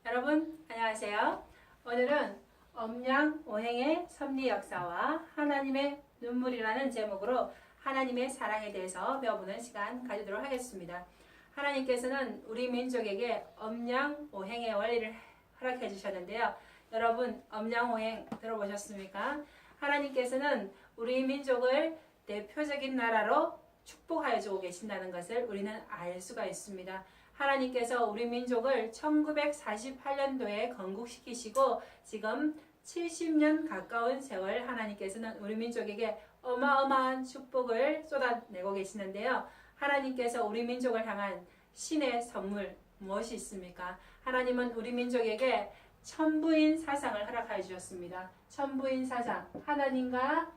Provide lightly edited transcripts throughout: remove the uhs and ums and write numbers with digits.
여러분 안녕하세요. 오늘은 엄양오행의 섭리 역사와 하나님의 눈물이라는 제목으로 하나님의 사랑에 대해서 배워보는 시간 가지도록 하겠습니다. 하나님께서는 우리 민족에게 엄양오행의 원리를 허락해 주셨는데요. 여러분 엄양오행 들어보셨습니까? 하나님께서는 우리 민족을 대표적인 나라로 축복하여 주고 계신다는 것을 우리는 알 수가 있습니다. 하나님께서 우리 민족을 1948년도에 건국시키시고 지금 70년 가까운 세월 하나님께서는 우리 민족에게 어마어마한 축복을 쏟아내고 계시는데요. 하나님께서 우리 민족을 향한 신의 선물 무엇이 있습니까? 하나님은 우리 민족에게 천부인 사상을 허락하여 주셨습니다. 천부인 사상, 하나님과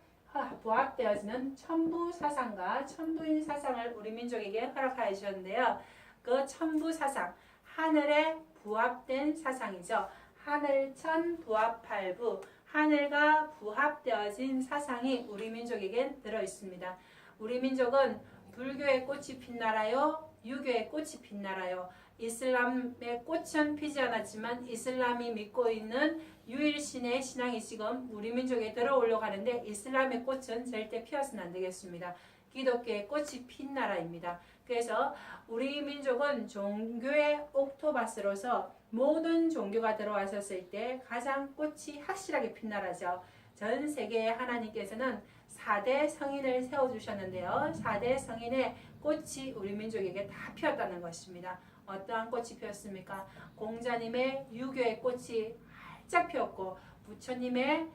부합되어지는 천부 사상과 천부인 사상을 우리 민족에게 허락하여 주셨는데요. 그 천부 사상, 하늘에 부합된 사상이죠. 하늘천 부합팔부, 하늘과 부합되어진 사상이 우리 민족에게 들어 있습니다. 우리 민족은 불교의 꽃이 핀 나라요, 유교의 꽃이 핀 나라요. 이슬람의 꽃은 피지 않았지만 이슬람이 믿고 있는 유일신의 신앙이 지금 우리 민족에 들어오려고 하는데 이슬람의 꽃은 절대 피어서는 안 되겠습니다. 기독교의 꽃이 핀 나라입니다. 그래서 우리 민족은 종교의 옥토바스로서 모든 종교가 들어왔었을 때 가장 꽃이 확실하게 핀 나라죠. 전 세계에 하나님께서는 4대 성인을 세워주셨는데요. 4대 성인의 꽃이 우리 민족에게 다 피었다는 것입니다. 어떠한 꽃이 피었습니까? 공자님의 유교의 꽃이 활짝 피었고 부처님의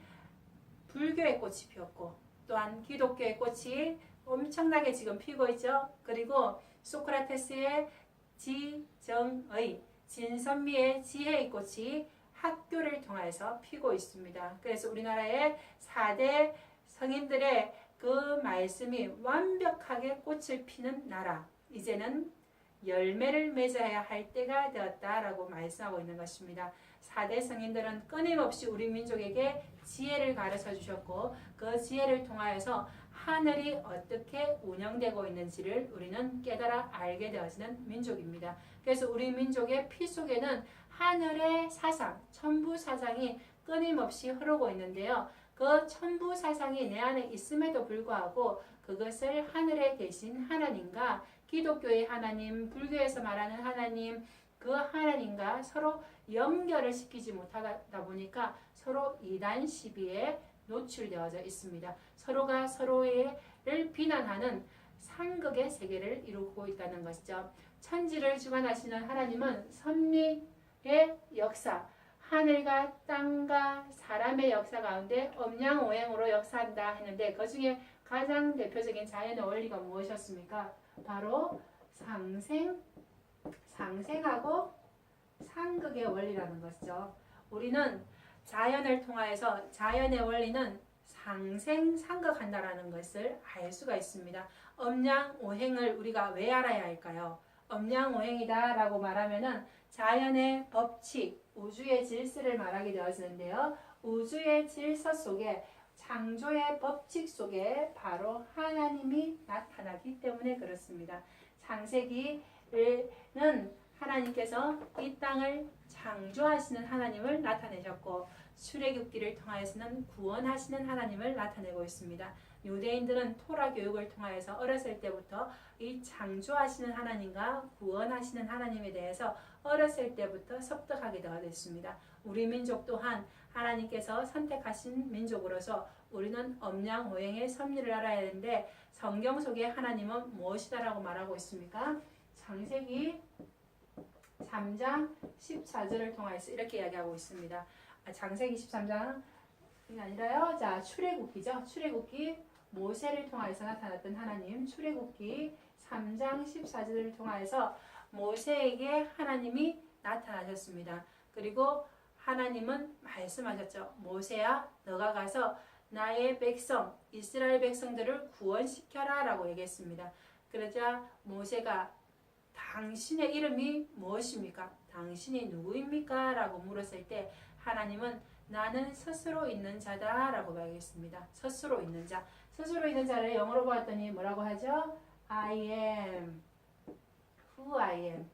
불교의 꽃이 피었고 또한 기독교의 꽃이 엄청나게 지금 피고 있죠. 그리고 소크라테스의 지정의, 진선미의 지혜의 꽃이 학교를 통해서 피고 있습니다. 그래서 우리나라의 4대 성인들의 그 말씀이 완벽하게 꽃을 피는 나라, 이제는 열매를 맺어야 할 때가 되었다라고 말씀하고 있는 것입니다. 4대 성인들은 끊임없이 우리 민족에게 지혜를 가르쳐 주셨고 그 지혜를 통하여서 하늘이 어떻게 운영되고 있는지를 우리는 깨달아 알게 되어지는 민족입니다. 그래서 우리 민족의 피 속에는 하늘의 사상, 천부 사상이 끊임없이 흐르고 있는데요. 그 천부 사상이 내 안에 있음에도 불구하고 그것을 하늘에 계신 하나님과 기독교의 하나님, 불교에서 말하는 하나님, 그 하나님과 서로 연결을 시키지 못하다 보니까 서로 이단 시비에 노출되어져 있습니다. 서로가 서로를 비난하는 상극의 세계를 이루고 있다는 것이죠. 천지를 주관하시는 하나님은 섭리의 역사, 하늘과 땅과 사람의 역사 가운데 엄양오행으로 역사한다 했는데 그 중에 가장 대표적인 자연의 원리가 무엇이었습니까? 바로 상생하고 상극의 원리라는 것이죠. 우리는 자연을 통하여서 자연의 원리는 상생상극한다라는 것을 알 수가 있습니다. 엄양오행을 우리가 왜 알아야 할까요? 엄양오행이다라고 말하면은 자연의 법칙, 우주의 질서를 말하게 되어지는데요. 우주의 질서 속에 창조의 법칙 속에 바로 하나님이 나타나기 때문에 그렇습니다. 창세기는 하나님께서 이 땅을 창조하시는 하나님을 나타내셨고 출애굽기를 통하여서는 구원하시는 하나님을 나타내고 있습니다. 유대인들은 토라 교육을 통하여서 어렸을 때부터 이 창조하시는 하나님과 구원하시는 하나님에 대해서 어렸을 때부터 섭득하게 되었습니다. 우리 민족 또한 하나님께서 선택하신 민족으로서 우리는 엄양오행의 섭리를 알아야 하는데 성경 속에 하나님은 무엇이다라고 말하고 있습니까? 창세기 3장 14절을 통해서 이렇게 이야기하고 있습니다. 창세기 13장이 아니라요. 자, 출애굽기죠. 출애굽기 모세를 통해서 나타났던 하나님, 출애굽기 3장 14절을 통해서 모세에게 하나님이 나타나셨습니다. 그리고 하나님은 말씀하셨죠. 모세야, 너가 가서 나의 백성, 이스라엘 백성들을 구원시켜라 라고 얘기했습니다. 그러자 모세가 당신의 이름이 무엇입니까? 당신이 누구입니까? 라고 물었을 때 하나님은 나는 스스로 있는 자다 라고 말했습니다. 스스로 있는 자. 스스로 있는 자를 영어로 보았더니 뭐라고 하죠? I am who I am.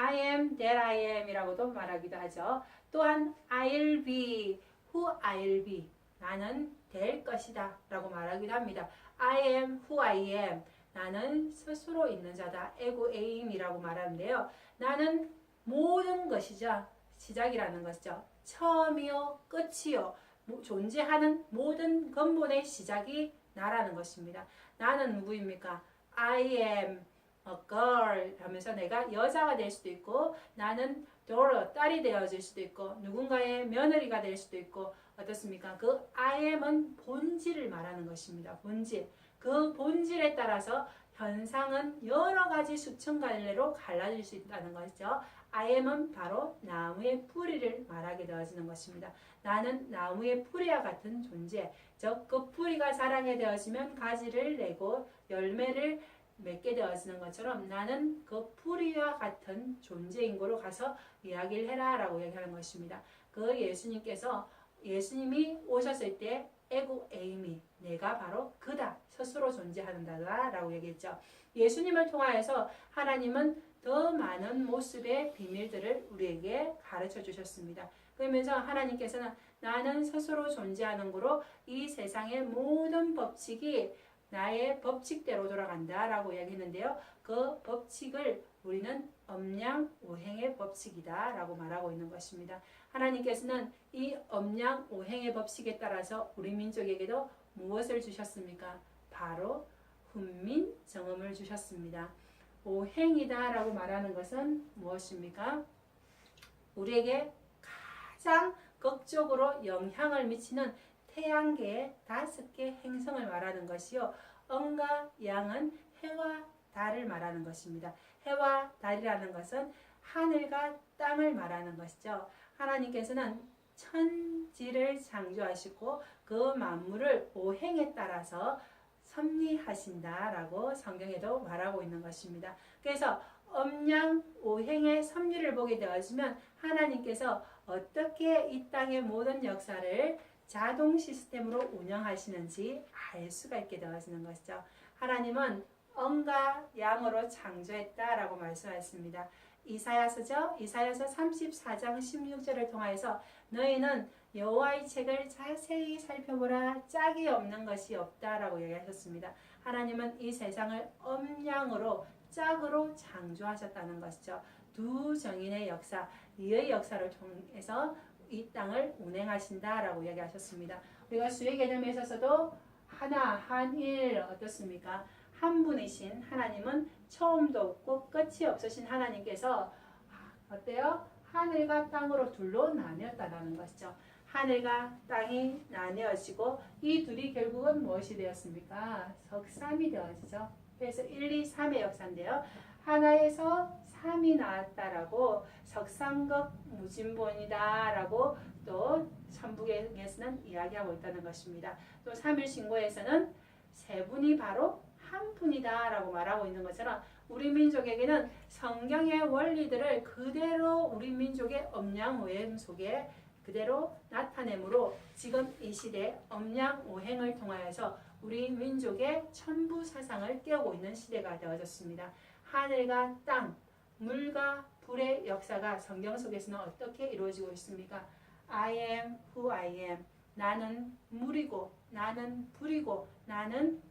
I am that I am 이라고도 말하기도 하죠. 또한 I'll be, who I'll be. 나는 될 것이다 라고 말하기도 합니다. I am who I am. 나는 스스로 있는 자다. 에고 에임이라고 말하는데요. 나는 모든 것이죠. 시작이라는 것이죠. 처음이요, 끝이요. 존재하는 모든 근본의 시작이 나라는 것입니다. 나는 누구입니까? I am a girl 하면서 내가 여자가 될 수도 있고, 나는 daughter, 딸이 되어질 수도 있고, 누군가의 며느리가 될 수도 있고, 어떻습니까? 그 I am은 본질을 말하는 것입니다. 본질. 그 본질에 따라서 현상은 여러 가지 수천 갈래로 갈라질 수 있다는 것이죠. I am은 바로 나무의 뿌리를 말하게 되어지는 것입니다. 나는 나무의 뿌리와 같은 존재, 즉 그 뿌리가 자라게 되어지면 가지를 내고 열매를 맺게 되어지는 것처럼 나는 그 뿌리와 같은 존재인 거로 가서 이야기를 해라 라고 얘기하는 것입니다. 그 예수님이 오셨을 때 에고 에이미, 내가 바로 그다, 스스로 존재한다 라고 얘기했죠. 예수님을 통하여서 하나님은 더 많은 모습의 비밀들을 우리에게 가르쳐 주셨습니다. 그러면서 하나님께서는 나는 스스로 존재하는 거로 이 세상의 모든 법칙이 나의 법칙대로 돌아간다 라고 이야기했는데요. 그 법칙을 우리는 엄양오행의 법칙이다 라고 말하고 있는 것입니다. 하나님께서는 이 엄양오행의 법칙에 따라서 우리 민족에게도 무엇을 주셨습니까? 바로 훈민정음을 주셨습니다. 오행이다 라고 말하는 것은 무엇입니까? 우리에게 가장 극적으로 영향을 미치는 태양계의 5개 행성을 말하는 것이요. 음과 양은 해와 달을 말하는 것입니다. 해와 달이라는 것은 하늘과 땅을 말하는 것이죠. 하나님께서는 천지를 창조하시고 그 만물을 오행에 따라서 섭리하신다라고 성경에도 말하고 있는 것입니다. 그래서 엄양오행의 섭리를 보게 되어지면 하나님께서 어떻게 이 땅의 모든 역사를 자동 시스템으로 운영하시는지 알 수가 있게 되어지는 것이죠. 하나님은 음과 양으로 창조했다라고 말씀하셨습니다. 이사야서죠. 이사야서 34장 16절을 통하여서 너희는 여호와의 책을 자세히 살펴보라, 짝이 없는 것이 없다라고 얘기하셨습니다. 하나님은 이 세상을 음양으로 짝으로 창조하셨다는 것이죠. 두 정인의 역사, 이의 역사를 통해서 이 땅을 운행하신다라고 얘기하셨습니다. 우리가 수의 개념에 있어서도 하나, 한일 어떻습니까? 한 분이신 하나님은 처음도 없고 끝이 없으신 하나님께서 어때요? 하늘과 땅으로 둘로 나뉘었다는 것이죠. 하늘과 땅이 나뉘어지고 이 둘이 결국은 무엇이 되었습니까? 석삼이 되어지죠. 그래서 1, 2, 3의 역사인데요. 하나에서 3이 나왔다라고 석삼극 무진본이다라고 또 천부경에서는 이야기하고 있다는 것입니다. 또 3일 신고에서는 세 분이 바로 한 분이다라고 말하고 있는 것처럼 우리 민족에게는 성경의 원리들을 그대로 우리 민족의 엄양오행 속에 그대로 나타내므로 지금 이 시대 엄양오행을 통하여서 우리 민족의 천부 사상을 깨우고 있는 시대가 되어졌습니다. 하늘과 땅, 물과 불의 역사가 성경 속에서는 어떻게 이루어지고 있습니까? I am who I am. 나는 물이고 나는 불이고 나는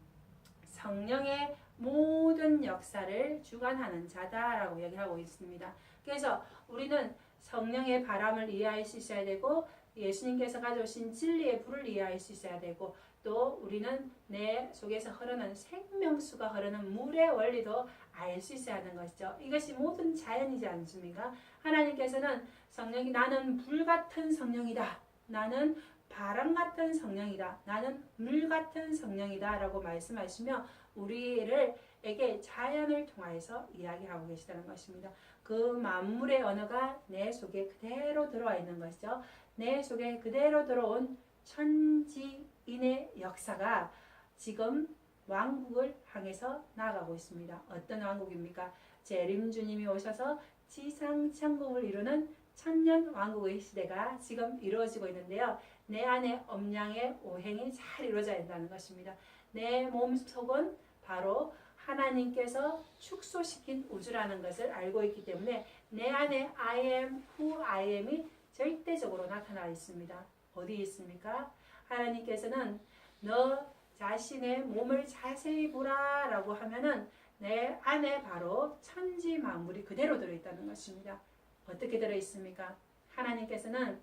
성령의 모든 역사를 주관하는 자다라고 얘기하고 있습니다. 그래서 우리는 성령의 바람을 이해할 수 있어야 되고 예수님께서 가져오신 진리의 불을 이해할 수 있어야 되고 또 우리는 내 속에서 흐르는 생명수가 흐르는 물의 원리도 알 수 있어야 하는 것이죠. 이것이 모든 자연이지 않습니까? 하나님께서는 성령이 나는 불 같은 성령이다. 나는 바람 같은 성령이다. 나는 물 같은 성령이다. 라고 말씀하시며 우리에게 자연을 통해서 이야기하고 계시다는 것입니다. 그 만물의 언어가 내 속에 그대로 들어와 있는 것이죠. 내 속에 그대로 들어온 천지인의 역사가 지금 왕국을 향해서 나아가고 있습니다. 어떤 왕국입니까? 재림 주님이 오셔서 지상 천국을 이루는 천년 왕국의 시대가 지금 이루어지고 있는데요. 내 안에 엄양의 오행이 잘 이루어져야 한다는 것입니다. 내 몸속은 바로 하나님께서 축소시킨 우주라는 것을 알고 있기 때문에 내 안에 I am who I am이 절대적으로 나타나 있습니다. 어디 있습니까? 하나님께서는 너 자신의 몸을 자세히 보라 라고 하면은 내 안에 바로 천지 만물이 그대로 들어있다는 것입니다. 어떻게 들어있습니까? 하나님께서는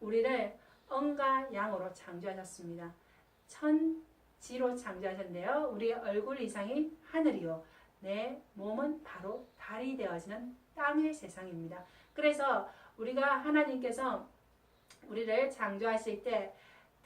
우리를 언과 양으로 창조하셨습니다. 천지로 창조하셨는데요. 우리의 얼굴 이상이 하늘이요. 내 몸은 바로 달이 되어지는 땅의 세상입니다. 그래서 우리가 하나님께서 우리를 창조하실 때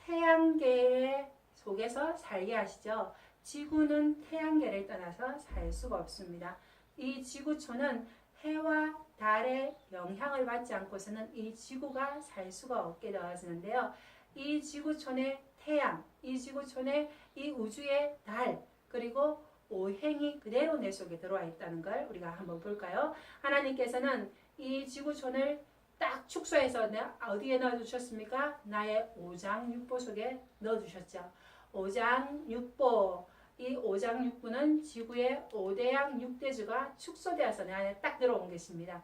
태양계 속에서 살게 하시죠. 지구는 태양계를 떠나서 살 수가 없습니다. 이 지구촌은 해와 달의 영향을 받지 않고서는 이 지구가 살 수가 없게 되어지는데요. 이 지구촌의 태양, 이 지구촌의 이 우주의 달, 그리고 오행이 그대로 내 속에 들어와 있다는 걸 우리가 한번 볼까요? 하나님께서는 이 지구촌을 딱 축소해서 어디에 넣어주셨습니까? 나의 오장육부 속에 넣어주셨죠. 오장육부, 이 오장육부는 지구의 5대양 6대주가 축소되어서 내 안에 딱 들어온 것입니다.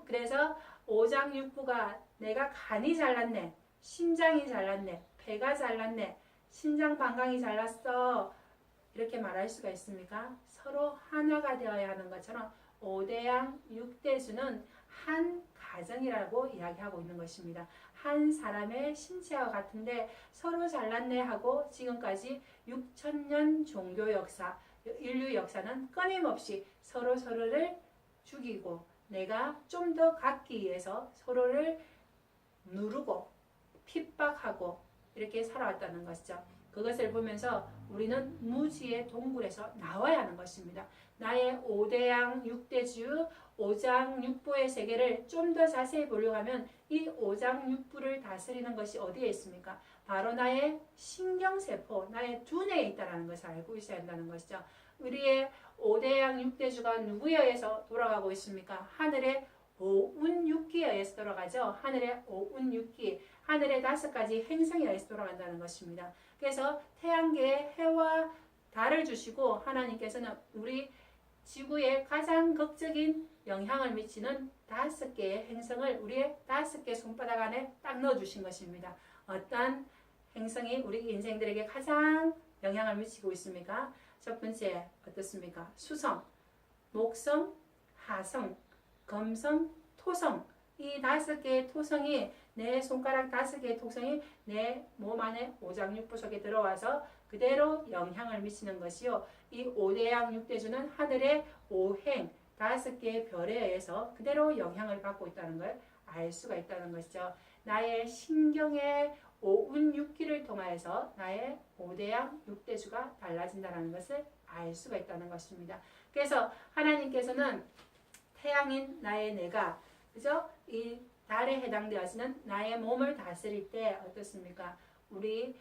그래서 오장육부가 내가 간이 잘났네, 심장이 잘났네, 폐가 잘났네, 신장 방광이 잘났어, 이렇게 말할 수가 있습니까? 서로 하나가 되어야 하는 것처럼 5대양 6대주는 한 가정이라고 이야기하고 있는 것입니다. 한 사람의 신체와 같은데 서로 잘났네 하고 지금까지 6천년 종교 역사, 인류 역사는 끊임없이 서로를 죽이고 내가 좀 더 갖기 위해서 서로를 누르고 핍박하고 이렇게 살아왔다는 것이죠. 그것을 보면서 우리는 무지의 동굴에서 나와야 하는 것입니다. 나의 5대양 6대주 오장육부의 세계를 좀 더 자세히 보려고 하면 이 오장육부를 다스리는 것이 어디에 있습니까? 바로 나의 신경세포, 나의 두뇌에 있다는 것을 알고 있어야 한다는 것이죠. 우리의 5대양 6대주가 누구에 의해서 돌아가고 있습니까? 하늘의 오운육기에 의해서 돌아가죠. 하늘의 오운육기, 하늘의 5가지 행성에 의해서 돌아간다는 것입니다. 그래서 태양계에 해와 달을 주시고 하나님께서는 우리 지구에 가장 극적인 영향을 미치는 5개의 행성을 우리의 5개 손바닥 안에 딱 넣어주신 것입니다. 어떤 행성이 우리 인생들에게 가장 영향을 미치고 있습니까? 첫 번째 어떻습니까? 수성, 목성, 하성, 금성, 토성. 이 5개의 토성이 내 손가락 5개의 토성이 내 몸 안에 오장육부 속에 들어와서 그대로 영향을 미치는 것이요. 이 5대양 6대주는 하늘의 5행 5개의 별에 의해서 그대로 영향을 받고 있다는 걸 알 수가 있다는 것이죠. 나의 신경의 오운육기를 통하여서 나의 5대양 6대주가 달라진다는 것을 알 수가 있다는 것입니다. 그래서 하나님께서는 태양인 나의 내가, 그죠? 이 달에 해당되어지는 나의 몸을 다스릴 때 어떻습니까? 우리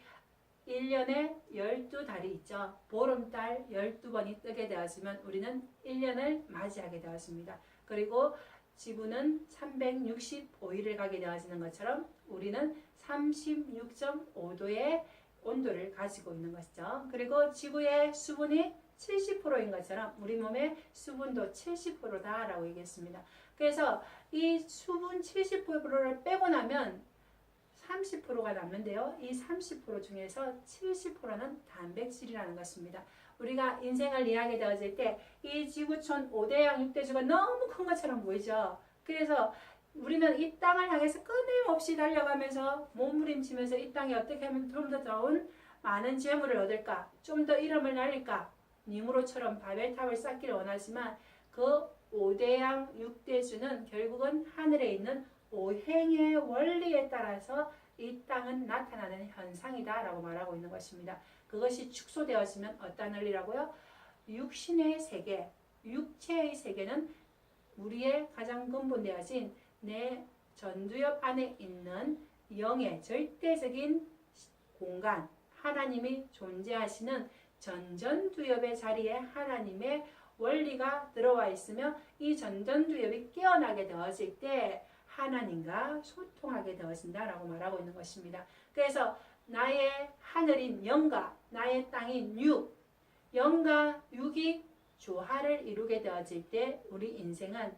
1년에 12달이 있죠. 보름달 12번이 뜨게 되어지면 우리는 1년을 맞이하게 되었습니다. 그리고 지구는 365일을 가게 되어지는 것처럼 우리는 36.5도의 온도를 가지고 있는 것이죠. 그리고 지구의 수분이 70%인 것처럼 우리 몸의 수분도 70%다라고 얘기했습니다. 그래서 이 수분 70%를 빼고 나면 30%가 남는데요. 이 30% 중에서 70%는 단백질이라는 것입니다. 우리가 인생을 이해하게 되어질 때 이 지구촌 5대양 6대주가 너무 큰 것처럼 보이죠. 그래서 우리는 이 땅을 향해서 끊임없이 달려가면서 몸부림치면서 이 땅에 어떻게 하면 좀 더 좋은 많은 재물을 얻을까, 좀 더 이름을 날릴까, 니무로처럼 바벨탑을 쌓기를 원하지만 그 5대양 6대주는 결국은 하늘에 있는 오행의 원리에 따라서 이 땅은 나타나는 현상이다 라고 말하고 있는 것입니다. 그것이 축소되어지면 어떤 원리라고요? 육신의 세계, 육체의 세계는 우리의 가장 근본되어진 내 전두엽 안에 있는 영의 절대적인 공간, 하나님이 존재하시는 전전두엽의 자리에 하나님의 원리가 들어와 있으며 이 전전두엽이 깨어나게 되어질 때 하나님과 소통하게 되어진다라고 말하고 있는 것입니다. 그래서 나의 하늘인 영과 나의 땅인 육, 영과 육이 조화를 이루게 되어질 때 우리 인생은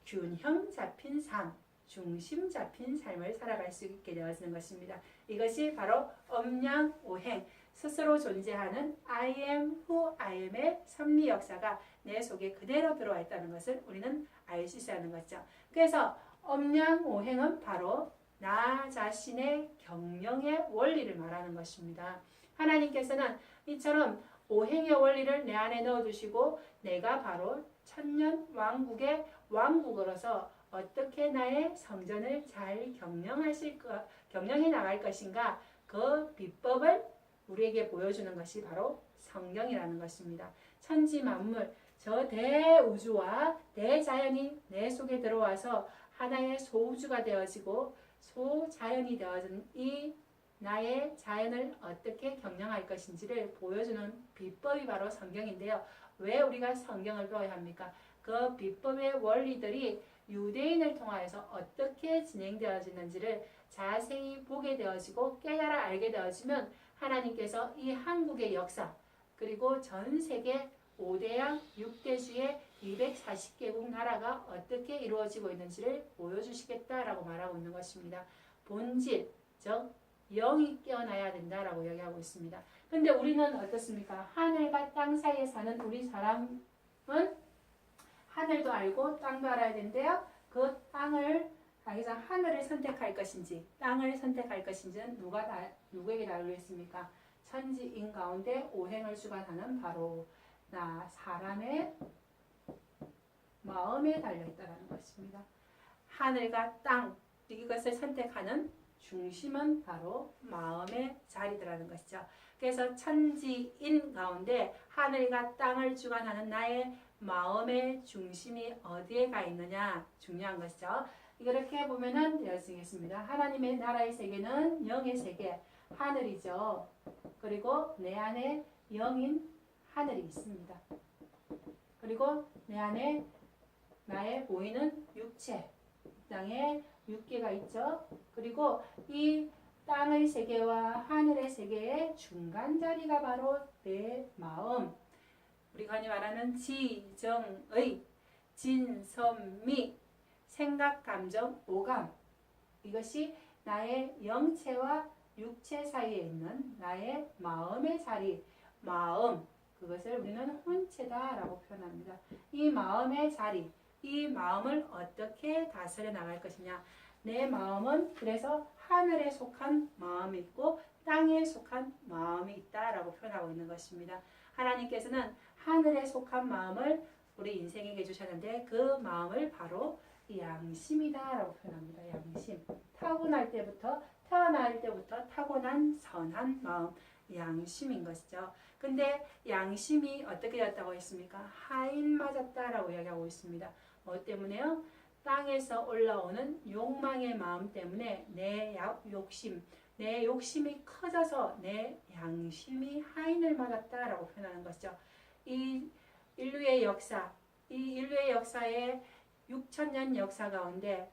균형 잡힌 삶, 중심 잡힌 삶을 살아갈 수 있게 되어지는 것입니다. 이것이 바로 엄양오행, 스스로 존재하는 I am who I am의 섭리 역사가 내 속에 그대로 들어와 있다는 것을 우리는 알 수 있어야 하는 거죠. 그래서 엄양오행은 바로 나 자신의 경영의 원리를 말하는 것입니다. 하나님께서는 이처럼 오행의 원리를 내 안에 넣어주시고 내가 바로 천년 왕국의 왕국으로서 어떻게 나의 성전을 잘 경영해 나갈 것인가, 그 비법을 우리에게 보여주는 것이 바로 성경이라는 것입니다. 천지 만물, 저 대우주와 대자연이 내 속에 들어와서 하나의 소우주가 되어지고 소자연이 되어진 이 나의 자연을 어떻게 경영할 것인지를 보여주는 비법이 바로 성경인데요. 왜 우리가 성경을 배워야 합니까? 그 비법의 원리들이 유대인을 통하여서 어떻게 진행되어지는지를 자세히 보게 되어지고 깨달아 알게 되어지면 하나님께서 이 한국의 역사, 그리고 전 세계 5대양 6대주의 240개국 나라가 어떻게 이루어지고 있는지를 보여주시겠다라고 말하고 있는 것입니다. 본질, 즉 영이 깨어나야 된다라고 이야기하고 있습니다. 근데 우리는 어떻습니까? 하늘과 땅 사이에 사는 우리 사람은 하늘도 알고 땅도 알아야 되는데요. 그 땅을 자기가 하늘을 선택할 것인지 땅을 선택할 것인지는 누구에게 달려있습니까? 천지인 가운데 오행을 주관하는 바로 나 사람의 마음에 달려있다는 것입니다. 하늘과 땅 이것을 선택하는 중심은 바로 마음의 자리더라는 것이죠. 그래서 천지인 가운데 하늘과 땅을 주관하는 나의 마음의 중심이 어디에 가 있느냐 중요한 것이죠. 이렇게 보면은 되어지겠습니다. 하나님의 나라의 세계는 영의 세계, 하늘이죠. 그리고 내 안에 영인 하늘이 있습니다. 그리고 내 안에 나의 보이는 육체, 땅에 육계가 있죠. 그리고 이 땅의 세계와 하늘의 세계의 중간 자리가 바로 내 마음. 우리가 흔히 말하는 지정의, 진선미, 생각, 감정, 오감. 이것이 나의 영체와 육체 사이에 있는 나의 마음의 자리, 마음. 그것을 우리는 혼체다라고 표현합니다. 이 마음의 자리, 이 마음을 어떻게 다스려 나갈 것이냐. 내 마음은 그래서 하늘에 속한 마음이 있고 땅에 속한 마음이 있다라고 표현하고 있는 것입니다. 하나님께서는 하늘에 속한 마음을 우리 인생에게 주셨는데 그 마음을 바로 양심이다라고 표현합니다. 양심. 태어날 때부터 타고난 선한 마음, 양심인 것이죠. 근데 양심이 어떻게 되었다고 했습니까? 하인 맞았다라고 이야기하고 있습니다. 뭐 때문에요? 땅에서 올라오는 욕망의 마음 때문에 내 욕심이 커져서 내 양심이 하인을 맞았다라고 표현하는 것이죠. 이 인류의 역사의 6천년 역사 가운데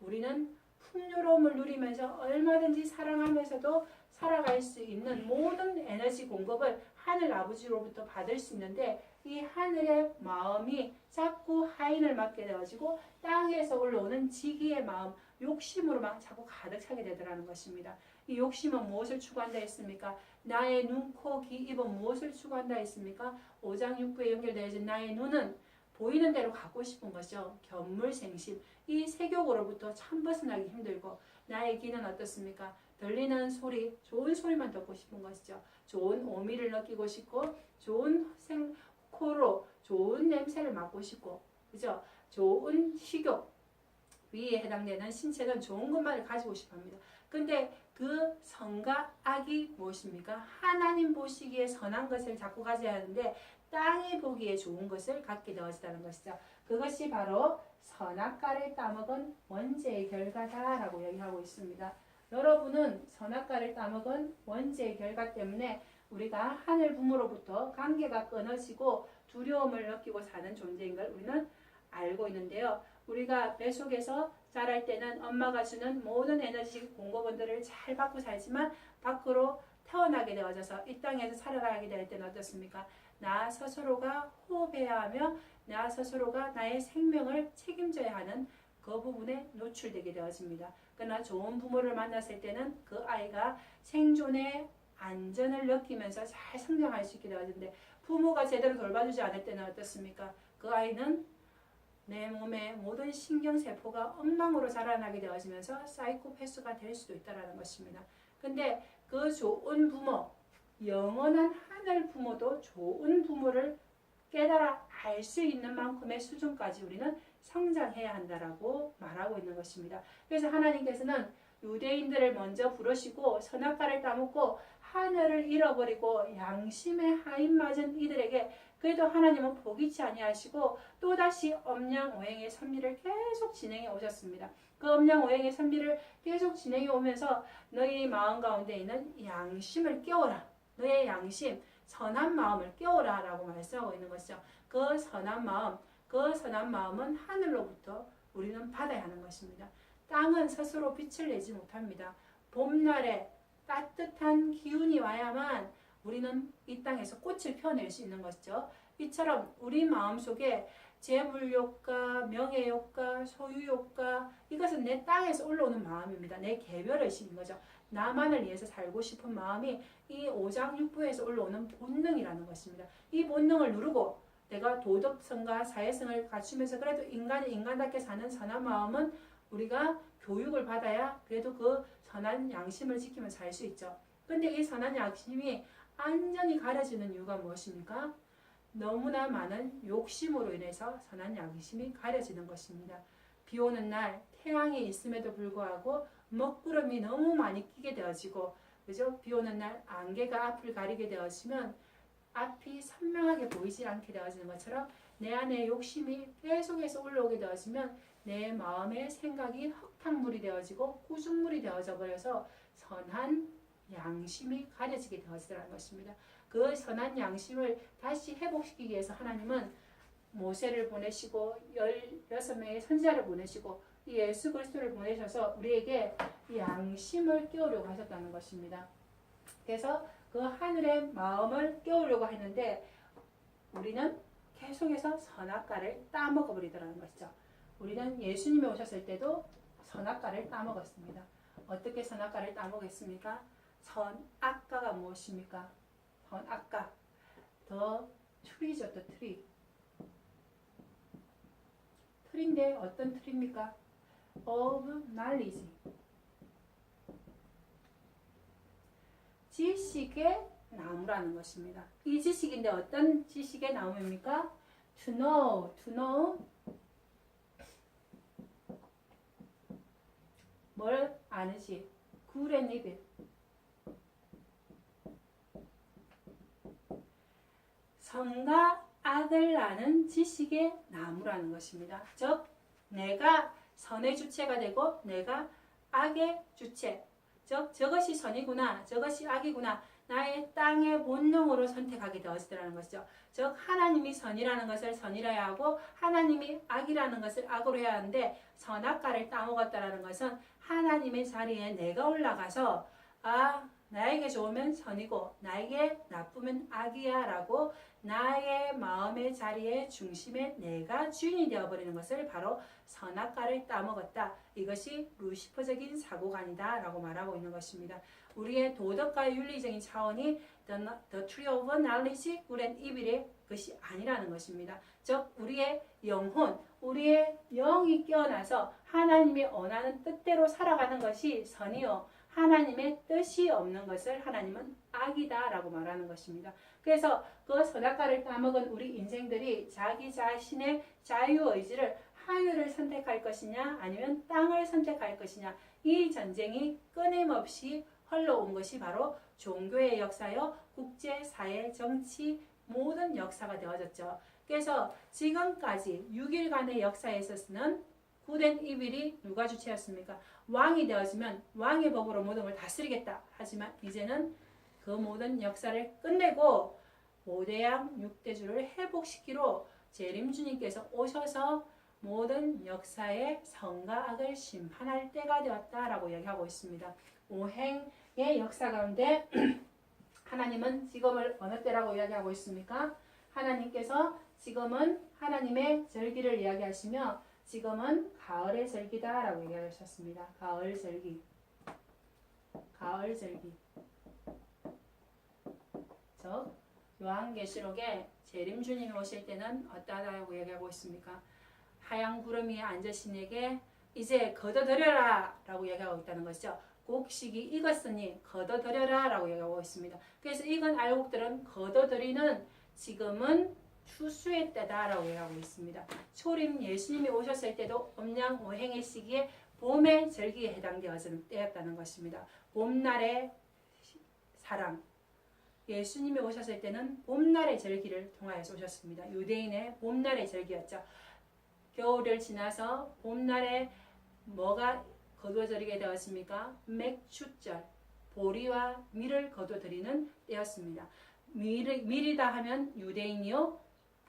우리는 풍요로움을 누리면서 얼마든지 사랑하면서도 살아갈 수 있는 모든 에너지 공급을 하늘 아버지로부터 받을 수 있는데 이 하늘의 마음이 자꾸 하인을 맡게 되어지고 땅에서 올라오는 지기의 마음, 욕심으로만 자꾸 가득 차게 되더라는 것입니다. 이 욕심은 무엇을 추구한다 했습니까? 나의 눈, 코, 귀, 입은 무엇을 추구한다 했습니까? 5장 6부에 연결되어진 나의 눈은 보이는 대로 갖고 싶은 것이죠. 견물생심. 이 색욕으로부터 참 벗어나기 힘들고 나의 귀는 어떻습니까? 들리는 소리, 좋은 소리만 듣고 싶은 것이죠. 좋은 오미를 느끼고 싶고 좋은 코로 좋은 냄새를 맡고 싶고 그죠? 좋은 식욕 위에 해당되는 신체는 좋은 것만을 가지고 싶어 합니다. 근데 그 선과 악이 무엇입니까? 하나님 보시기에 선한 것을 자꾸 가져야 하는데 땅이 보기에 좋은 것을 갖게 되어진다는 것이죠. 그것이 바로 선악과를 따먹은 원죄의 결과다라고 얘기하고 있습니다. 여러분은 선악과를 따먹은 원죄의 결과 때문에 우리가 하늘 부모로부터 관계가 끊어지고 두려움을 느끼고 사는 존재인 걸 우리는 알고 있는데요. 우리가 뱃속에서 자랄 때는 엄마가 주는 모든 에너지 공급원들을 잘 받고 살지만 밖으로 태어나게 되어져서 이 땅에서 살아가게 될 때는 어떻습니까? 나 스스로가 호흡해야 하며 나 스스로가 나의 생명을 책임져야 하는 그 부분에 노출되게 되어집니다. 그러나 좋은 부모를 만났을 때는 그 아이가 생존의 안전을 느끼면서 잘 성장할 수 있게 되어지는데 부모가 제대로 돌봐주지 않을 때는 어떻습니까? 그 아이는 내 몸의 모든 신경세포가 엉망으로 자라나게 되어지면서 사이코패스가 될 수도 있다는 것입니다. 근데 그 좋은 부모, 영원한 하늘 부모도 좋은 부모를 깨달아 알 수 있는 만큼의 수준까지 우리는 성장해야 한다라고 말하고 있는 것입니다. 그래서 하나님께서는 유대인들을 먼저 부르시고 선악과를 따먹고 하늘을 잃어버리고 양심의 하인 맞은 이들에게 그래도 하나님은 포기치 아니하시고 또다시 엄양오행의 섭리를 계속 진행해 오셨습니다. 그 엄양오행의 섭리를 계속 진행해 오면서 너희 마음 가운데 있는 양심을 깨워라. 너의 양심, 선한 마음을 깨워라 라고 말씀하고 있는 것이죠. 그 선한 마음은 하늘로부터 우리는 받아야 하는 것입니다. 땅은 스스로 빛을 내지 못합니다. 봄날에 따뜻한 기운이 와야만 우리는 이 땅에서 꽃을 펴낼 수 있는 것이죠. 이처럼 우리 마음속에 재물욕과 명예욕과 소유욕과 이것은 내 땅에서 올라오는 마음입니다. 내 개별의식인 거죠. 나만을 위해서 살고 싶은 마음이 이 오장육부에서 올라오는 본능이라는 것입니다. 이 본능을 누르고 내가 도덕성과 사회성을 갖추면서 그래도 인간이 인간답게 사는 선한 마음은 우리가 교육을 받아야 그래도 그 선한 양심을 지키면서 살 수 있죠. 근데 이 선한 양심이 완전히 가려지는 이유가 무엇입니까? 너무나 많은 욕심으로 인해서 선한 양심이 가려지는 것입니다. 비 오는 날 태양이 있음에도 불구하고 먹구름이 너무 많이 끼게 되어지고 그죠? 비 오는 날 안개가 앞을 가리게 되어지면 앞이 선명하게 보이지 않게 되어지는 것처럼 내 안에 욕심이 계속해서 올라오게 되어지면 내 마음의 생각이 흙탕물이 되어지고 구죽물이 되어져 버려서 선한 양심이 가려지게 되어지더라는 것입니다. 그 선한 양심을 다시 회복시키기 위해서 하나님은 모세를 보내시고 16명의 선지자를 보내시고 예수 그리스도를 보내셔서 우리에게 양심을 깨우려고 하셨다는 것입니다. 그래서 그 하늘의 마음을 깨우려고 했는데 우리는 계속해서 선악과를 따먹어 버리더라는 것이죠. 우리는 예수님이 오셨을 때도 선악과를 따먹었습니다. 어떻게 선악과를 따먹었습니까? 선악과가 무엇입니까? 선악과. 더 트리죠, 더 트리. 틀인데 어떤 틀입니까? of knowledge. 지식의 나무라는 것입니다. 이 지식인데 어떤 지식의 나무입니까? To know. 뭘 아는지. good and evil. 선과 악을 아는 지식의 나무라는 것입니다. 즉 내가 선의 주체가 되고 내가 악의 주체, 즉 저것이 선이구나 저것이 악이구나 나의 땅의 본능으로 선택하게 되어지더라는 것이죠. 즉 하나님이 선이라는 것을 선이라 해야 하고 하나님이 악이라는 것을 악으로 해야 하는데 선악과를 따먹었다라는 것은 하나님의 자리에 내가 올라가서 나에게 좋으면 선이고 나에게 나쁘면 악이야 라고 나의 마음의 자리의 중심에 내가 주인이 되어버리는 것을 바로 선악과를 따먹었다. 이것이 루시퍼적인 사고관이다 라고 말하고 있는 것입니다. 우리의 도덕과 윤리적인 차원이 the tree of knowledge, good and evil의 것이 아니라는 것입니다. 즉 우리의 영혼, 우리의 영이 깨어나서 하나님이 원하는 뜻대로 살아가는 것이 선이요 하나님의 뜻이 없는 것을 하나님은 악이다 라고 말하는 것입니다. 그래서 그 선악과를 따먹은 우리 인생들이 자기 자신의 자유의지를 하늘을 선택할 것이냐 아니면 땅을 선택할 것이냐 이 전쟁이 끊임없이 흘러온 것이 바로 종교의 역사요 국제, 사회, 정치 모든 역사가 되어졌죠. 그래서 지금까지 6일간의 역사에 있어서는 굿앤 이빌이 누가 주체였습니까? 왕이 되어지면 왕의 법으로 모든 걸 다스리겠다. 하지만 이제는 그 모든 역사를 끝내고 5대양 6대주를 회복시키러 재림주님께서 오셔서 모든 역사의 선과 악을 심판할 때가 되었다라고 이야기하고 있습니다. 오행의 역사 가운데 하나님은 지금을 어느 때라고 이야기하고 있습니까? 하나님께서 지금은 하나님의 절기를 이야기하시며 지금은 가을의 절기다라고 얘기하셨습니다. 가을 절기. 가을 절기. 즉 요한계시록에 재림주님이 오실 때는 어떠하다고 얘기하고 있습니까? 하얀 구름 위에 앉으신에게 이제 거둬들여라 라고 얘기하고 있다는 것이죠. 곡식이 익었으니 거둬들여라 라고 얘기하고 있습니다. 그래서 익은 알곡들은 거둬들이는 지금은 추수의 때다 라고 얘기하고 있습니다. 초림 예수님이 오셨을 때도 음양오행의 시기에 봄의 절기에 해당되어지는 때였다는 것입니다. 봄날의 사랑. 예수님이 오셨을 때는 봄날의 절기를 통하여서 오셨습니다. 유대인의 봄날의 절기였죠. 겨울을 지나서 봄날에 뭐가 거두어들이게 되었습니까? 맥추절, 보리와 밀을 거두어들이는 때였습니다. 밀이다 하면 유대인이요,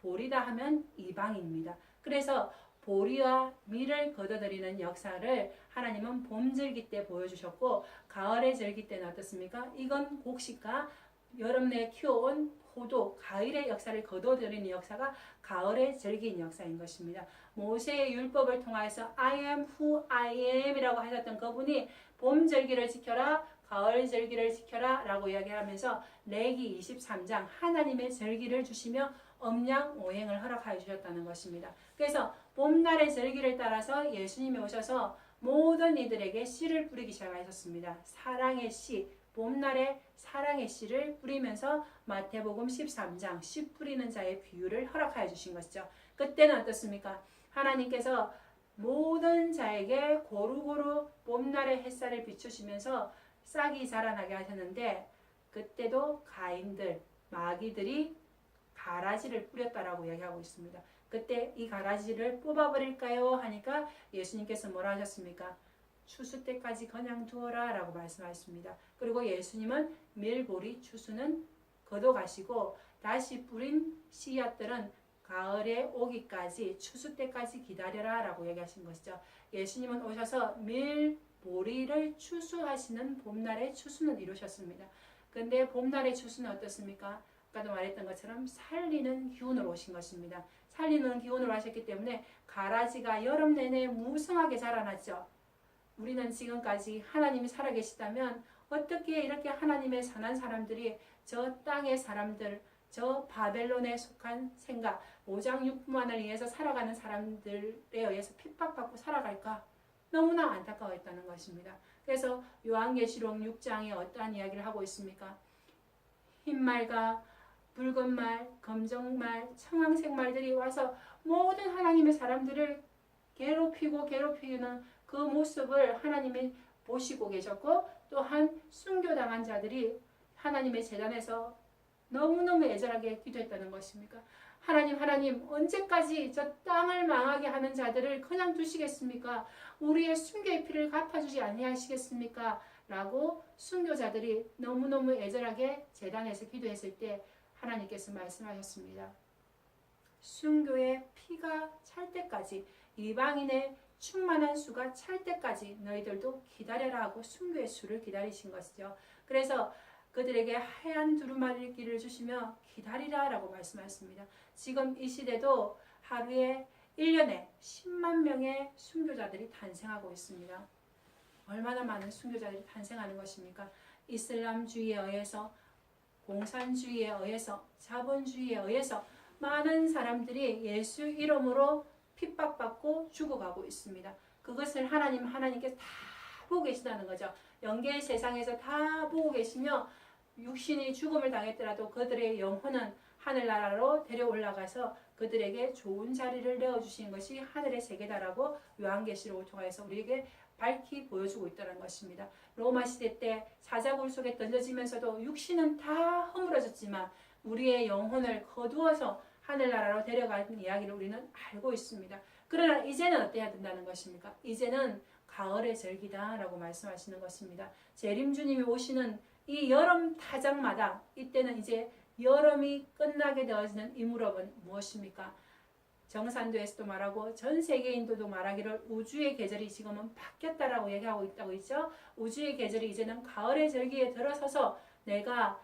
보리다 하면 이방인입니다. 그래서 보리와 밀을 거둬들이는 역사를 하나님은 봄절기 때 보여주셨고 가을의 절기 때는 어떻습니까? 익은 곡식과 여름 내에 키워온 포도, 가을의 역사를 거둬들이는 역사가 가을의 절기인 역사인 것입니다. 모세의 율법을 통해서 I am who I am 이라고 하셨던 그분이 봄 절기를 지켜라, 가을 절기를 지켜라 라고 이야기하면서 레기 23장 하나님의 절기를 주시며 음양오행을 허락하여 주셨다는 것입니다. 그래서 봄날의 절기를 따라서 예수님이 오셔서 모든 이들에게 씨를 뿌리기 시작하셨습니다. 사랑의 씨, 봄날에 사랑의 씨를 뿌리면서 마태복음 13장 씨 뿌리는 자의 비유를 허락하여 주신 것이죠. 그때는 어떻습니까? 하나님께서 모든 자에게 고루고루 봄날의 햇살을 비추시면서 싹이 자라나게 하셨는데 그때도 가인들, 마귀들이 가라지를 뿌렸다라고 이야기하고 있습니다. 그때 이 가라지를 뽑아버릴까요? 하니까 예수님께서 뭐라 하셨습니까? 추수 때까지 그냥 두어라 라고 말씀하셨습니다. 그리고 예수님은 밀보리 추수는 걷어가시고 다시 뿌린 씨앗들은 가을에 오기까지 추수 때까지 기다려라 라고 얘기하신 것이죠. 예수님은 오셔서 밀보리를 추수하시는 봄날의 추수는 이루셨습니다. 근데 봄날의 추수는 어떻습니까? 아까도 말했던 것처럼 살리는 기운으로 오신 것입니다. 살리는 기운으로 하셨기 때문에 가라지가 여름 내내 무성하게 자라났죠. 우리는 지금까지 하나님이 살아계시다면 어떻게 이렇게 하나님의 선한 사람들이 저 땅의 사람들, 저 바벨론에 속한 생각, 오장육부만을 위해서 살아가는 사람들에 의해서 핍박받고 살아갈까? 너무나 안타까워했다는 것입니다. 그래서 요한계시록 6장에 어떠한 이야기를 하고 있습니까? 흰말과 붉은 말, 검정말, 청황색 말들이 와서 모든 하나님의 사람들을 괴롭히는 그 모습을 하나님이 보시고 계셨고 또한 순교당한 자들이 하나님의 제단에서 너무너무 애절하게 기도했다는 것입니까? 하나님 언제까지 저 땅을 망하게 하는 자들을 그냥 두시겠습니까? 우리의 순교의 피를 갚아주지 아니하시겠습니까? 라고 순교자들이 너무너무 애절하게 제단에서 기도했을 때 하나님께서 말씀하셨습니다. 순교의 피가 찰 때까지 이방인의 충만한 수가 찰 때까지 너희들도 기다려라 하고 순교의 수를 기다리신 것이죠. 그래서 그들에게 하얀 두루마리를 주시며 기다리라 라고 말씀하셨습니다. 지금 이 시대도 하루에 1년에 10만 명의 순교자들이 탄생하고 있습니다. 얼마나 많은 순교자들이 탄생하는 것입니까? 이슬람주의에 의해서, 공산주의에 의해서, 자본주의에 의해서 많은 사람들이 예수 이름으로 핍박받고 죽어가고 있습니다. 그것을 하나님께서 다 보고 계시다는 거죠. 영계의 세상에서 다 보고 계시며 육신이 죽음을 당했더라도 그들의 영혼은 하늘나라로 데려 올라가서 그들에게 좋은 자리를 내어주신 것이 하늘의 세계다라고 요한계시록을 통해서 우리에게 밝히 보여주고 있다는 것입니다. 로마 시대 때 사자굴 속에 던져지면서도 육신은 다 허물어졌지만 우리의 영혼을 거두어서 하늘나라로 데려가는 이야기를 우리는 알고 있습니다. 그러나 이제는 어때야 된다는 것입니까? 이제는 가을의 절기다 라고 말씀하시는 것입니다. 재림주님이 오시는 이 여름 타작마다 이때는 이제 여름이 끝나게 되어지는 이 무렵은 무엇입니까? 정산도에서도 말하고 전 세계인들도 말하기를 우주의 계절이 지금은 바뀌었다라고 얘기하고 있다고 있죠. 우주의 계절이 이제는 가을의 절기에 들어서서 내가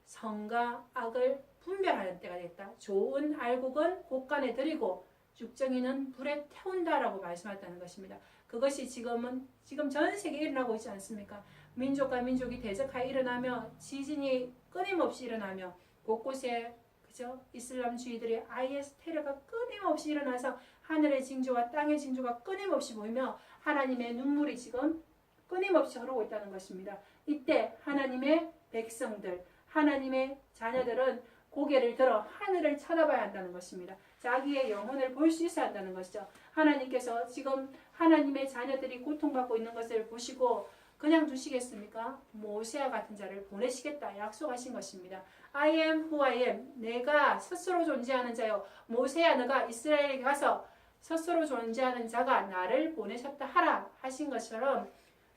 선과 악을 분별하는 때가 됐다. 좋은 알곡은 곳간에 들이고 죽정이는 불에 태운다라고 말씀하셨다는 것입니다. 그것이 지금 전 세계에 일어나고 있지 않습니까? 민족과 민족이 대적하여 일어나며 지진이 끊임없이 일어나며 곳곳에 그죠? 이슬람주의들의 IS 테러가 끊임없이 일어나서 하늘의 징조와 땅의 징조가 끊임없이 보이며 하나님의 눈물이 지금 끊임없이 흐르고 있다는 것입니다. 이때 하나님의 백성들, 하나님의 자녀들은 고개를 들어 하늘을 쳐다봐야 한다는 것입니다. 자기의 영혼을 볼 수 있어야 한다는 것이죠. 하나님께서 지금 하나님의 자녀들이 고통받고 있는 것을 보시고 그냥 두시겠습니까? 모세와 같은 자를 보내시겠다 약속하신 것입니다. I am who I am. 내가 스스로 존재하는 자요. 모세야 너가 이스라엘에 가서 스스로 존재하는 자가 나를 보내셨다 하라 하신 것처럼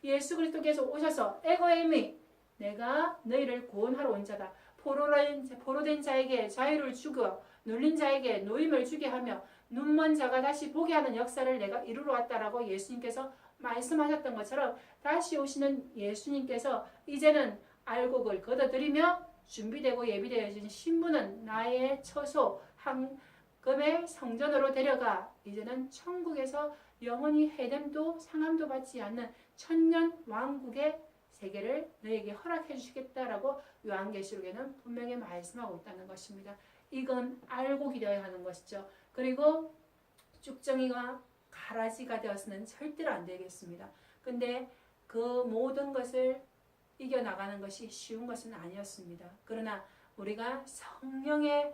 예수 그리스도께서 오셔서 에고에미 내가 너희를 구원하러 온 자다. 포로된 자에게 자유를 주고 눌린 자에게 노임을 주게 하며 눈먼 자가 다시 보게 하는 역사를 내가 이루러 왔다라고 예수님께서 말씀하셨던 것처럼 다시 오시는 예수님께서 이제는 알곡을 걷어들이며 준비되고 예비되어진 신부는 나의 처소 황금의 성전으로 데려가 이제는 천국에서 영원히 해됨도 상함도 받지 않는 천년 왕국의 세계를 너에게 허락해 주시겠다라고 요한계시록에는 분명히 말씀하고 있다는 것입니다. 이건 알곡이 되어야 하는 것이죠. 그리고 쭉정이가 가라지가 되어서는 절대로 안 되겠습니다. 근데 그 모든 것을 이겨나가는 것이 쉬운 것은 아니었습니다. 그러나 우리가 성령의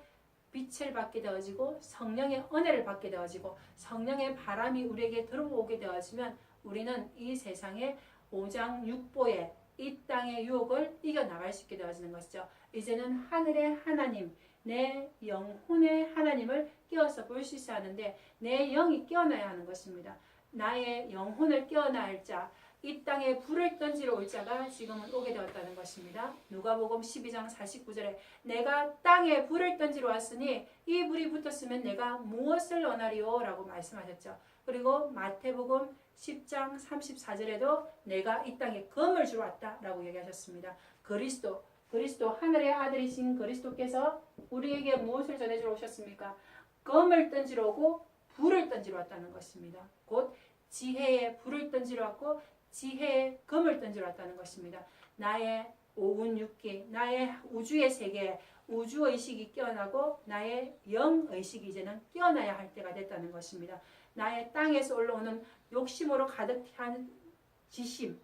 빛을 받게 되어지고 성령의 은혜를 받게 되어지고 성령의 바람이 우리에게 들어오게 되어지면 우리는 이 세상의 오장육보의 이 땅의 유혹을 이겨나갈 수 있게 되어지는 것이죠. 이제는 하늘의 하나님, 내 영혼의 하나님을 깨어서 볼 수 있어야 하는데 내 영이 깨어나야 하는 것입니다. 나의 영혼을 깨어날 자, 이 땅에 불을 던지러 올 자가 지금은 오게 되었다는 것입니다. 누가복음 12장 49절에 내가 땅에 불을 던지러 왔으니 이 불이 붙었으면 내가 무엇을 원하리요? 라고 말씀하셨죠. 그리고 마태복음 10장 34절에도 내가 이 땅에 검을 주러 왔다라고 얘기하셨습니다. 그리스도 하늘의 아들이신 그리스도께서 우리에게 무엇을 전해주러 오셨습니까? 검을 던지러 오고 불을 던지러 왔다는 것입니다. 곧 지혜의 불을 던지러 왔고 지혜의 검을 던지러 왔다는 것입니다. 나의 오운육기, 나의 우주의 세계, 우주의식이 깨어나고 나의 영의식이 이제는 깨어나야 할 때가 됐다는 것입니다. 나의 땅에서 올라오는 욕심으로 가득 찬 지심,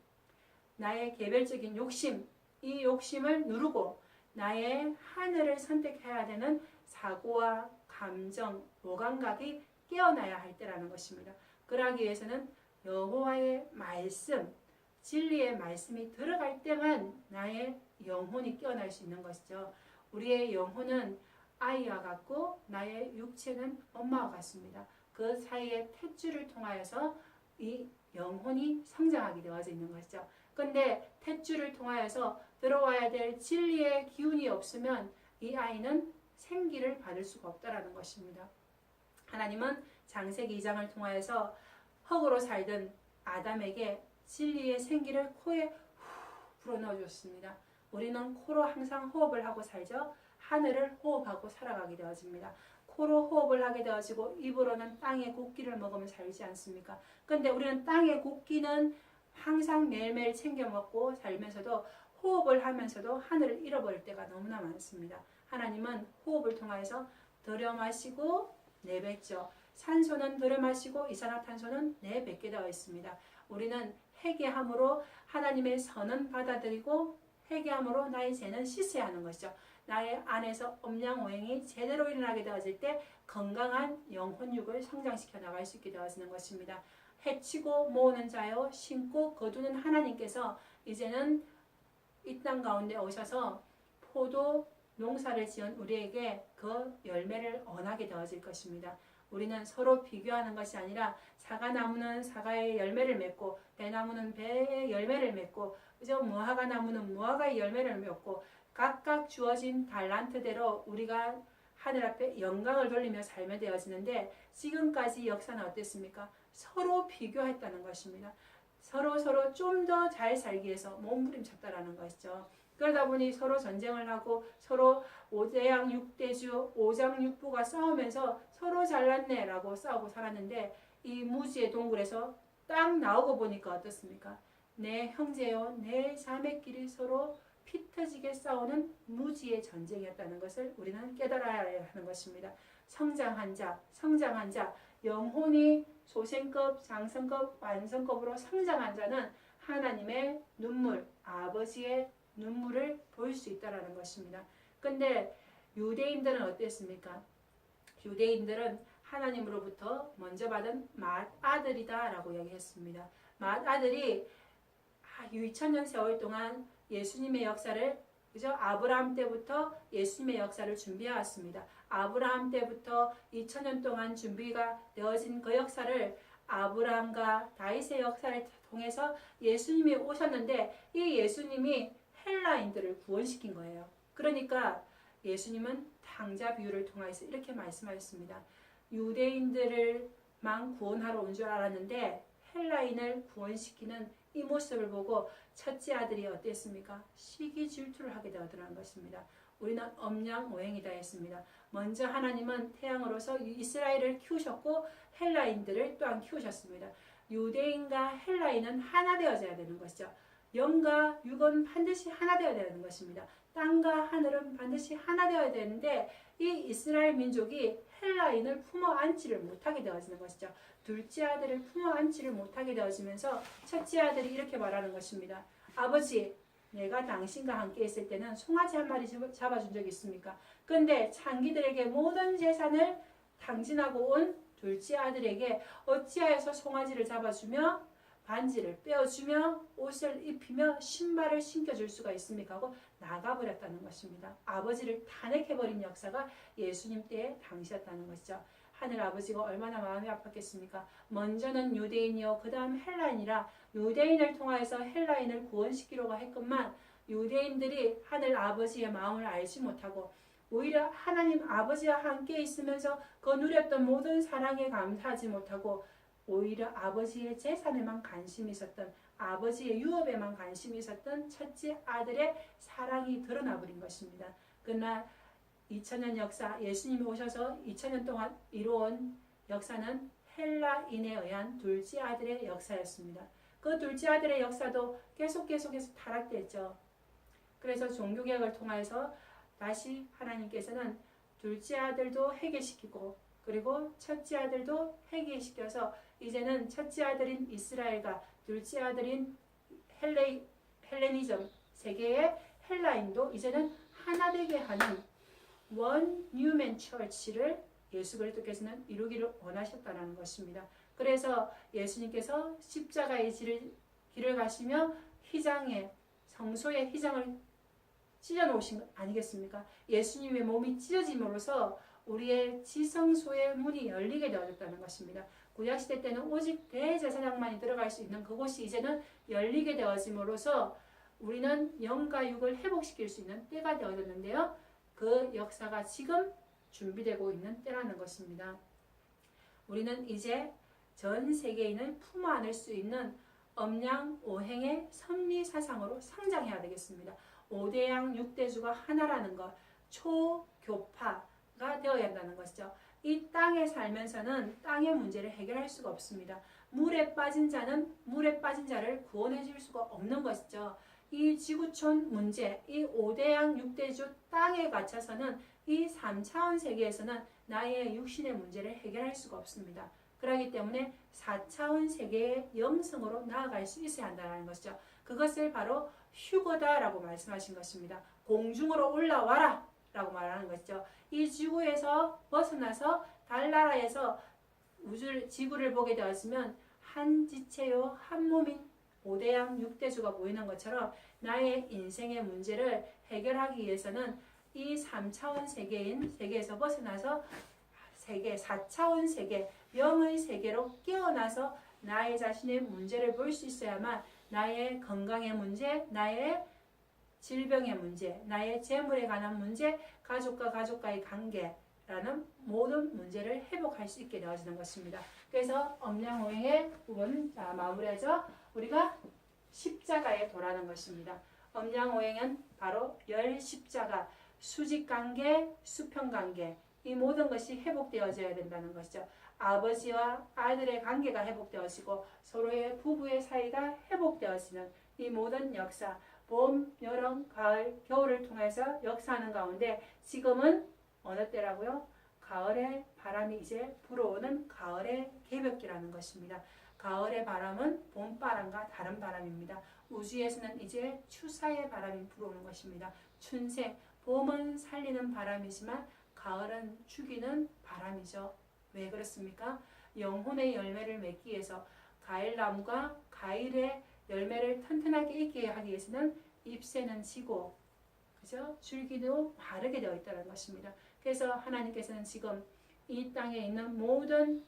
나의 개별적인 욕심, 이 욕심을 누르고 나의 하늘을 선택해야 되는 사고와 감정, 오감각이 깨어나야 할 때라는 것입니다. 그러기 위해서는 여호와의 말씀, 진리의 말씀이 들어갈 때만 나의 영혼이 깨어날 수 있는 것이죠. 우리의 영혼은 아이와 같고 나의 육체는 엄마와 같습니다. 그 사이의 탯줄을 통하여서 이 영혼이 성장하게 되어져 있는 것이죠. 근데 탯줄을 통하여서 들어와야 될 진리의 기운이 없으면 이 아이는 생기를 받을 수가 없다라는 것입니다. 하나님은 창세기 2장을 통하여서 흙으로 살던 아담에게 진리의 생기를 코에 불어넣어 주었습니다. 우리는 코로 항상 호흡을 하고 살죠. 하늘을 호흡하고 살아가게 되어집니다. 코로 호흡을 하게 되어지고 입으로는 땅의 곡기를 먹으면 살지 않습니까? 근데 우리는 땅의 곡기는 항상 매일매일 챙겨 먹고 살면서도 호흡을 하면서도 하늘을 잃어버릴 때가 너무나 많습니다. 하나님은 호흡을 통해서 들여 마시고 내뱉죠. 산소는 들여 마시고 이산화탄소는 내뱉게 되어 있습니다. 우리는 회개함으로 하나님의 선은 받아들이고 회개함으로 나의 죄는 씻어야 하는 것이죠. 나의 안에서 음양오행이 제대로 일어나게 되어질 때 건강한 영혼육을 성장시켜 나갈 수 있게 되어지는 것입니다. 해치고 모으는 자요 심고 거두는 하나님께서 이제는 이 땅 가운데 오셔서 포도 농사를 지은 우리에게 그 열매를 언하게 되어질 것입니다. 우리는 서로 비교하는 것이 아니라 사과나무는 사과의 열매를 맺고 배나무는 배의 열매를 맺고 그저 무화과나무는 무화과의 열매를 맺고 각각 주어진 달란트대로 우리가 하늘 앞에 영광을 돌리며 살며 되어지는데 지금까지 역사는 어땠습니까? 서로 비교했다는 것입니다. 서로 좀 더 잘 살기 위해서 몸부림쳤다라는 것이죠. 그러다 보니 서로 전쟁을 하고 서로 5대양 6대주 5장6부가 싸우면서 서로 잘났네라고 싸우고 살았는데 이 무지의 동굴에서 딱 나오고 보니까 어떻습니까? 내 형제요 내 자매끼리 서로 피 터지게 싸우는 무지의 전쟁이었다는 것을 우리는 깨달아야 하는 것입니다. 성장한 자, 영혼이 소생급, 장성급, 완성급으로 성장한 자는 하나님의 눈물, 아버지의 눈물을 볼 수 있다는 것입니다. 근데 유대인들은 어땠습니까? 유대인들은 하나님으로부터 먼저 받은 맏아들이다 라고 이야기했습니다. 맏아들이 2000년 세월 동안 예수님의 역사를 그죠? 아브라함 때부터 예수님의 역사를 준비해 왔습니다. 아브라함 때부터 2000년 동안 준비가 되어진 그 역사를 아브라함과 다윗의 역사를 통해서 예수님이 오셨는데 이 예수님이 헬라인들을 구원시킨 거예요. 그러니까 예수님은 탕자 비유를 통해서 이렇게 말씀하셨습니다. 유대인들만 구원하러 온 줄 알았는데 헬라인을 구원시키는 이 모습을 보고 첫째 아들이 어땠습니까? 시기 질투를 하게 되었다는 것입니다. 우리는 엄양오행이다 했습니다. 먼저 하나님은 태양으로서 이스라엘을 키우셨고 헬라인들을 또한 키우셨습니다. 유대인과 헬라인은 하나 되어져야 되는 것이죠. 영과 육은 반드시 하나 되어야 되는 것입니다. 땅과 하늘은 반드시 하나 되어야 되는데 이 이스라엘 민족이 헬라인을 품어 안지를 못하게 되어지는 것이죠. 둘째 아들을 품어 안지를 못하게 되어지면서 첫째 아들이 이렇게 말하는 것입니다. 아버지, 내가 당신과 함께 있을 때는 송아지 한 마리 잡아준 적이 있습니까? 근데 창기들에게 모든 재산을 탕진하고 온 둘째 아들에게 어찌하여서 송아지를 잡아주며 반지를 빼어주며 옷을 입히며 신발을 신겨줄 수가 있습니까? 하고 나가버렸다는 것입니다. 아버지를 탄핵해버린 역사가 예수님 때의 당시였다는 것이죠. 하늘 아버지가 얼마나 마음이 아팠겠습니까? 먼저는 유대인이요 그 다음 헬라인이라 유대인을 통하여서 헬라인을 구원시키려고 했건만 유대인들이 하늘 아버지의 마음을 알지 못하고 오히려 하나님 아버지와 함께 있으면서 그 누렸던 모든 사랑에 감사하지 못하고 오히려 아버지의 재산에만 관심이 있었던 아버지의 유업에만 관심이 있었던 첫째 아들의 사랑이 드러나 버린 것입니다. 그러나 2000년 역사 예수님이 오셔서 2000년 동안 이루어온 역사는 헬라인에 의한 둘째 아들의 역사였습니다. 그 둘째 아들의 역사도 계속해서 타락됐죠. 그래서 종교개혁을 통해서 다시 하나님께서는 둘째 아들도 회개시키고 그리고 첫째 아들도 회개시켜서 이제는 첫째 아들인 이스라엘과 둘째 아들인 헬레니즘 세계의 헬라인도 이제는 하나 되게 하는 원 뉴맨 처치를 예수 그리스도께서는 이루기를 원하셨다는 것입니다. 그래서 예수님께서 십자가의 길을 가시며 휘장에 성소의 휘장을 찢어놓으신 것 아니겠습니까? 예수님의 몸이 찢어짐으로써 우리의 지성소의 문이 열리게 되어졌다는 것입니다. 구약시대 때는 오직 대제사장만이 들어갈 수 있는 그곳이 이제는 열리게 되어짐으로써 우리는 영과 육을 회복시킬 수 있는 때가 되어졌는데요. 그 역사가 지금 준비되고 있는 때라는 것입니다. 우리는 이제 전 세계인을 품어 안을 수 있는 엄양오행의 섭리사상으로 성장해야 되겠습니다. 5대양 6대주가 하나라는 것, 초교파가 되어야 한다는 것이죠. 이 땅에 살면서는 땅의 문제를 해결할 수가 없습니다. 물에 빠진 자는 물에 빠진 자를 구원해 줄 수가 없는 것이죠. 이 지구촌 문제, 이 5대양 6대주 땅에 갇혀서는 이 3차원 세계에서는 나의 육신의 문제를 해결할 수가 없습니다. 그렇기 때문에 4차원 세계의 영성으로 나아갈 수 있어야 한다는 것이죠. 그것을 바로 휴거다라고 말씀하신 것입니다. 공중으로 올라와라 라고 말하는 것이죠. 이 지구에서 벗어나서 달나라에서 지구를 보게 되었으면 한 지체요 한 몸인 5대양 6대주가 보이는 것처럼 나의 인생의 문제를 해결하기 위해서는 이 3차원 세계에서 벗어나서 4차원 세계, 영의 세계로 깨어나서 나의 자신의 문제를 볼 수 있어야만 나의 건강의 문제, 나의 질병의 문제, 나의 재물에 관한 문제, 가족과 가족과의 관계라는 모든 문제를 회복할 수 있게 되어지는 것입니다. 그래서 엄양오행의 부분 마무리하죠. 우리가 십자가에 도라는 것입니다. 엄양오행은 바로 열십자가, 수직관계, 수평관계 이 모든 것이 회복되어져야 된다는 것이죠. 아버지와 아들의 관계가 회복되어지고 서로의 부부의 사이가 회복되어지는 이 모든 역사, 봄, 여름, 가을, 겨울을 통해서 역사하는 가운데 지금은 어느 때라고요? 가을의 바람이 이제 불어오는 가을의 개벽기라는 것입니다. 가을의 바람은 봄바람과 다른 바람입니다. 우주에서는 이제 추사의 바람이 불어오는 것입니다. 춘생, 봄은 살리는 바람이지만 가을은 죽이는 바람이죠. 왜 그렇습니까? 영혼의 열매를 맺기 위해서 가일나무가 가일의 열매를 튼튼하게 있게 하기 위해서는 잎새는 지고 그죠? 줄기도 마르게 되어 있다는 것입니다. 그래서 하나님께서는 지금 이 땅에 있는 모든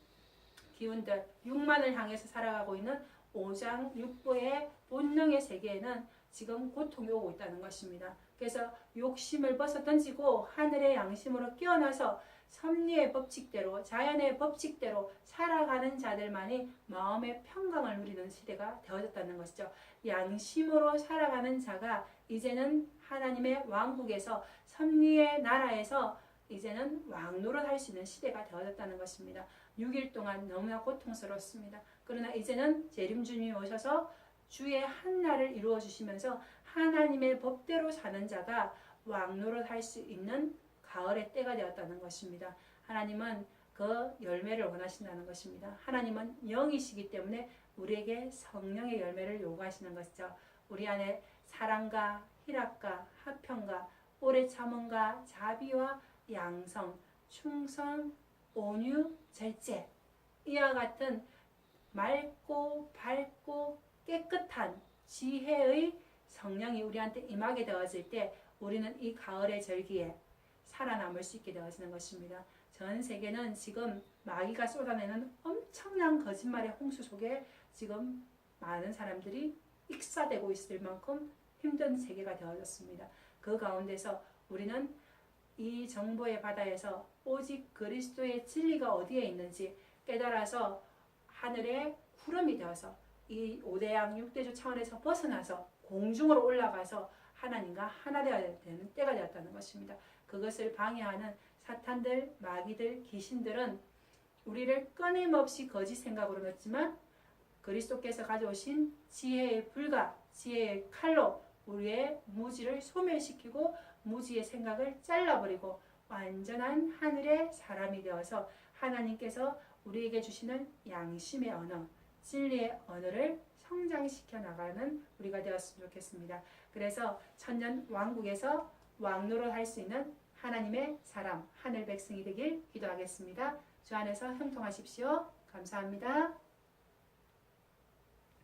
기운들, 육만을 향해서 살아가고 있는 오장 육부의 본능의 세계에는 지금 고통이 오고 있다는 것입니다. 그래서 욕심을 벗어 던지고 하늘의 양심으로 깨어나서 섭리의 법칙대로, 자연의 법칙대로 살아가는 자들만이 마음의 평강을 누리는 시대가 되어졌다는 것이죠. 양심으로 살아가는 자가 이제는 하나님의 왕국에서, 섭리의 나라에서 이제는 왕노릇 할 수 있는 시대가 되어졌다는 것입니다. 6일 동안 너무나 고통스럽습니다. 그러나 이제는 재림주님이 오셔서 주의 한날을 이루어 주시면서 하나님의 법대로 사는 자가 왕노릇 할 수 있는 가을의 때가 되었다는 것입니다. 하나님은 그 열매를 원하신다는 것입니다. 하나님은 영이시기 때문에 우리에게 성령의 열매를 요구하시는 것이죠. 우리 안에 사랑과 희락과 화평과 오래 참음과 자비와 양성, 충성, 온유, 절제 이와 같은 맑고 밝고 깨끗한 지혜의 성령이 우리한테 임하게 되어질 때 우리는 이 가을의 절기에 살아남을 수 있게 되어지는 것입니다. 전 세계는 지금 마귀가 쏟아내는 엄청난 거짓말의 홍수 속에 지금 많은 사람들이 익사되고 있을 만큼 힘든 세계가 되어졌습니다. 그 가운데서 우리는 이 정보의 바다에서 오직 그리스도의 진리가 어디에 있는지 깨달아서 하늘의 구름이 되어서 이 5대양 6대주 차원에서 벗어나서 공중으로 올라가서 하나님과 하나 되어야 되는 때가 되었다는 것입니다. 그것을 방해하는 사탄들, 마귀들, 귀신들은 우리를 끊임없이 거짓 생각으로 넣지만 그리스도께서 가져오신 지혜의 불과, 지혜의 칼로 우리의 무지를 소멸시키고 무지의 생각을 잘라버리고 완전한 하늘의 사람이 되어서 하나님께서 우리에게 주시는 양심의 언어, 진리의 언어를 성장시켜 나가는 우리가 되었으면 좋겠습니다. 그래서 천년 왕국에서 왕노릇 할 수 있는 하나님의 사람, 하늘 백성이 되길 기도하겠습니다. 주 안에서 형통하십시오. 감사합니다.